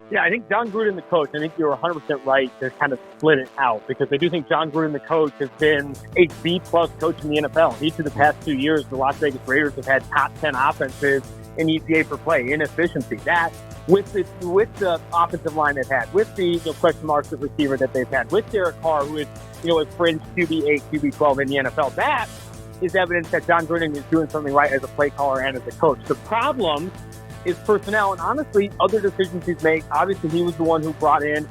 Yeah, I think Jon Gruden, the coach, I think you're 100% right to kind of split it out because I do think Jon Gruden, the coach, has been a B-plus coach in the NFL. Each of the past 2 years, the Las Vegas Raiders have had top 10 offenses in EPA per play, in efficiency. That, with the offensive line they've had, with the question marks at receiver that they've had, with Derek Carr, who is a fringe QB8, QB12 in the NFL, that is evidence that Jon Gruden is doing something right as a play caller and as a coach. The problem is personnel, and honestly, other decisions he's made. Obviously, he was the one who brought in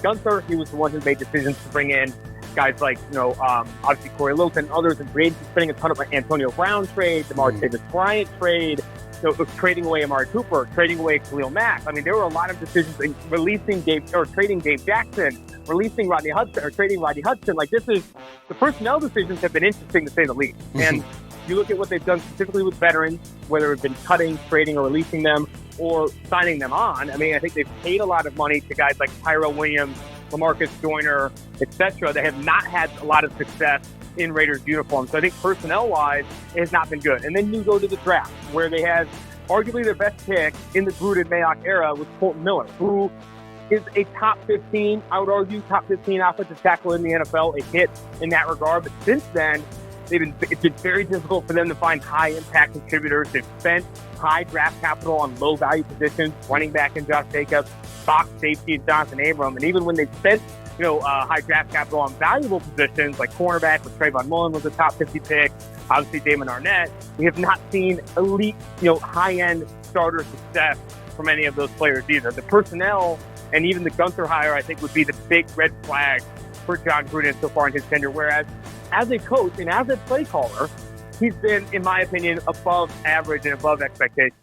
Gunther. He was the one who made decisions to bring in guys like, obviously Corey Littleton and others, and spending a ton of Antonio Brown trade, the Martavis Bryant trade, trading away Amari Cooper, trading away Khalil Mack. I mean, there were a lot of decisions in trading Dave Jackson, releasing Rodney Hudson, or trading Rodney Hudson. Like, the personnel decisions have been interesting to say the least. And you look at what they've done specifically with veterans, whether it's been cutting, trading, or releasing them, or signing them on. I mean, I think they've paid a lot of money to guys like Tyrell Williams, LaMarcus Joyner, etc. They have not had a lot of success in Raiders uniforms. So I think personnel-wise, it has not been good. And then you go to the draft, where they have arguably their best pick in the Gruden Mayock era with Colton Miller, who is a top 15, I would argue, top 15 offensive tackle in the NFL, a hit in that regard. But since then, it's been very difficult for them to find high-impact contributors. They've spent high draft capital on low-value positions, running back in Josh Jacobs, box safety in Jonathan Abram. And even when they've spent high draft capital on valuable positions like cornerback, with Trayvon Mullen was a top 50 pick, obviously Damon Arnett, we have not seen elite, high-end starter success from any of those players either. The personnel and even the Gunther hire, I think, would be the big red flag for Jon Gruden so far in his tenure, whereas as a coach and as a play caller, he's been, in my opinion, above average and above expectations.